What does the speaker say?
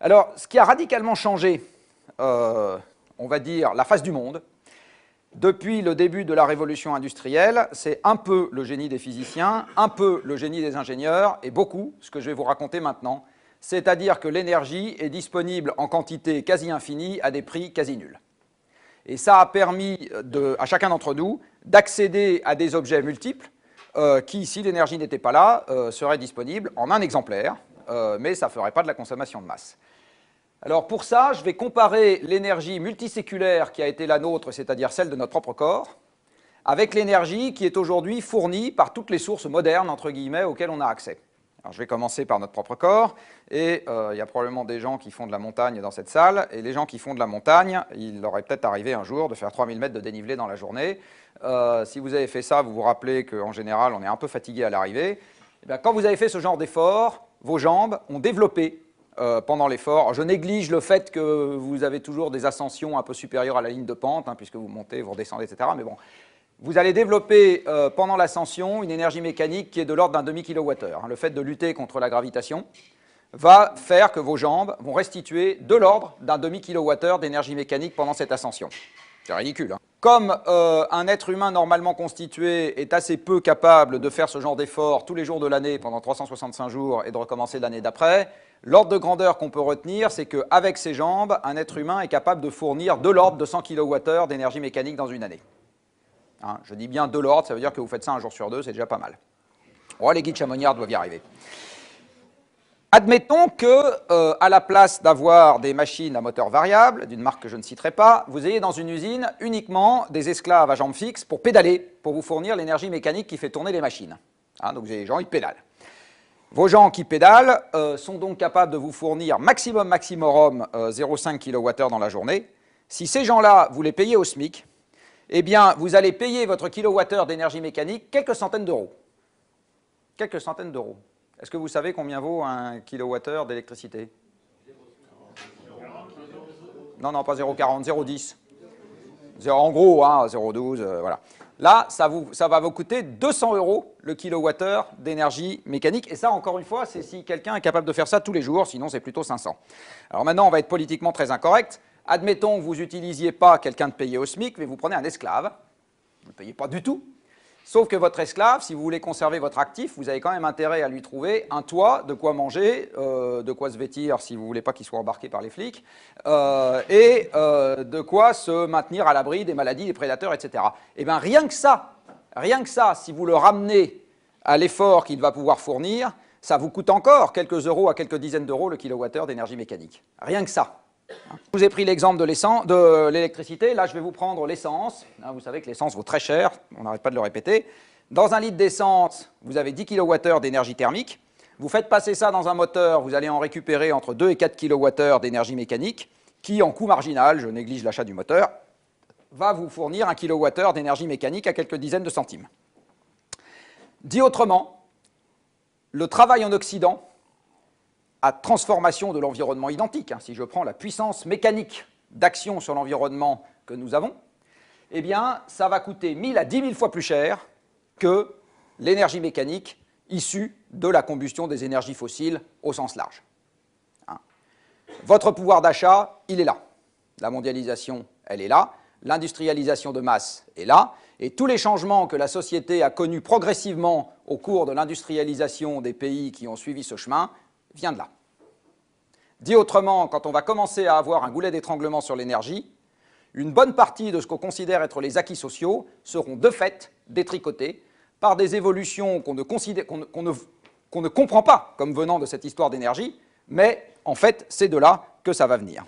Alors, ce qui a radicalement changé, on va dire, la face du monde, depuis le début de la révolution industrielle, c'est un peu le génie des physiciens, un peu le génie des ingénieurs, et beaucoup ce que je vais vous raconter maintenant, c'est-à-dire que l'énergie est disponible en quantité quasi infinie à des prix quasi nuls. Et ça a permis à chacun d'entre nous d'accéder à des objets multiples qui, si l'énergie n'était pas là, seraient disponibles en un exemplaire, mais ça ne ferait pas de la consommation de masse. Alors pour ça, je vais comparer l'énergie multiséculaire qui a été la nôtre, c'est-à-dire celle de notre propre corps, avec l'énergie qui est aujourd'hui fournie par toutes les sources modernes, entre guillemets, auxquelles on a accès. Alors je vais commencer par notre propre corps, et il y a probablement des gens qui font de la montagne dans cette salle, et les gens qui font de la montagne, il leur est peut-être arrivé un jour de faire 3000 mètres de dénivelé dans la journée. Si vous avez fait ça, vous vous rappelez qu'en général, on est un peu fatigué à l'arrivée. Quand vous avez fait ce genre d'effort, vos jambes ont développé pendant l'effort. Je néglige le fait que vous avez toujours des ascensions un peu supérieures à la ligne de pente, hein, puisque vous montez, vous redescendez, etc. Mais bon, vous allez développer pendant l'ascension une énergie mécanique qui est de l'ordre d'un demi-kilowattheure. Le fait de lutter contre la gravitation va faire que vos jambes vont restituer de l'ordre d'un demi-kilowattheure d'énergie mécanique pendant cette ascension. C'est ridicule, hein. Comme un être humain normalement constitué est assez peu capable de faire ce genre d'effort tous les jours de l'année pendant 365 jours et de recommencer l'année d'après, l'ordre de grandeur qu'on peut retenir, c'est qu'avec ses jambes, un être humain est capable de fournir de l'ordre de 100 kWh d'énergie mécanique dans une année. Hein, je dis bien de l'ordre, ça veut dire que vous faites ça un jour sur deux, c'est déjà pas mal. Oh, les guides chamoniards doivent y arriver. Admettons que, à la place d'avoir des machines à moteur variable, d'une marque que je ne citerai pas, vous ayez dans une usine uniquement des esclaves à jambes fixes pour pédaler, pour vous fournir l'énergie mécanique qui fait tourner les machines. Hein, donc vous avez des gens, ils pédalent. Vos gens qui pédalent sont donc capables de vous fournir maximum 0,5 kWh dans la journée. Si ces gens-là, vous les payez au SMIC, eh bien, vous allez payer votre kilowattheure d'énergie mécanique quelques centaines d'euros. Quelques centaines d'euros. Est-ce que vous savez combien vaut un kilowattheure d'électricité? Non, non, pas 0,40, 0,10. En gros, hein, 0,12, voilà. Là, ça va vous coûter 200 € le kilowattheure d'énergie mécanique. Et ça, encore une fois, c'est si quelqu'un est capable de faire ça tous les jours, sinon c'est plutôt 500. Alors maintenant, on va être politiquement très incorrect. Admettons que vous n'utilisiez pas quelqu'un de payé au SMIC, mais vous prenez un esclave. Vous ne payez pas du tout. Sauf que votre esclave, si vous voulez conserver votre actif, vous avez quand même intérêt à lui trouver un toit, de quoi manger, de quoi se vêtir si vous ne voulez pas qu'il soit embarqué par les flics, et de quoi se maintenir à l'abri des maladies, des prédateurs, etc. Eh bien, rien que ça, si vous le ramenez à l'effort qu'il va pouvoir fournir, ça vous coûte encore quelques euros à quelques dizaines d'euros le kilowattheure d'énergie mécanique. Rien que ça. Je vous ai pris l'exemple de l'électricité. Là, je vais vous prendre l'essence. Vous savez que l'essence vaut très cher, on n'arrête pas de le répéter. Dans un litre d'essence, vous avez 10 kWh d'énergie thermique. Vous faites passer ça dans un moteur, vous allez en récupérer entre 2 et 4 kWh d'énergie mécanique, qui, en coût marginal, je néglige l'achat du moteur, va vous fournir 1 kWh d'énergie mécanique à quelques dizaines de centimes. Dit autrement, le travail en Occident, à transformation de l'environnement identique, hein, si je prends la puissance mécanique d'action sur l'environnement que nous avons, eh bien, ça va coûter 1000 à 10 000 fois plus cher que l'énergie mécanique issue de la combustion des énergies fossiles au sens large. Hein. Votre pouvoir d'achat, il est là. La mondialisation, elle est là. L'industrialisation de masse est là. Et tous les changements que la société a connus progressivement au cours de l'industrialisation des pays qui ont suivi ce chemin vient de là. Dit autrement, quand on va commencer à avoir un goulet d'étranglement sur l'énergie, une bonne partie de ce qu'on considère être les acquis sociaux seront de fait détricotés par des évolutions qu'on ne comprend pas comme venant de cette histoire d'énergie, mais en fait, c'est de là que ça va venir.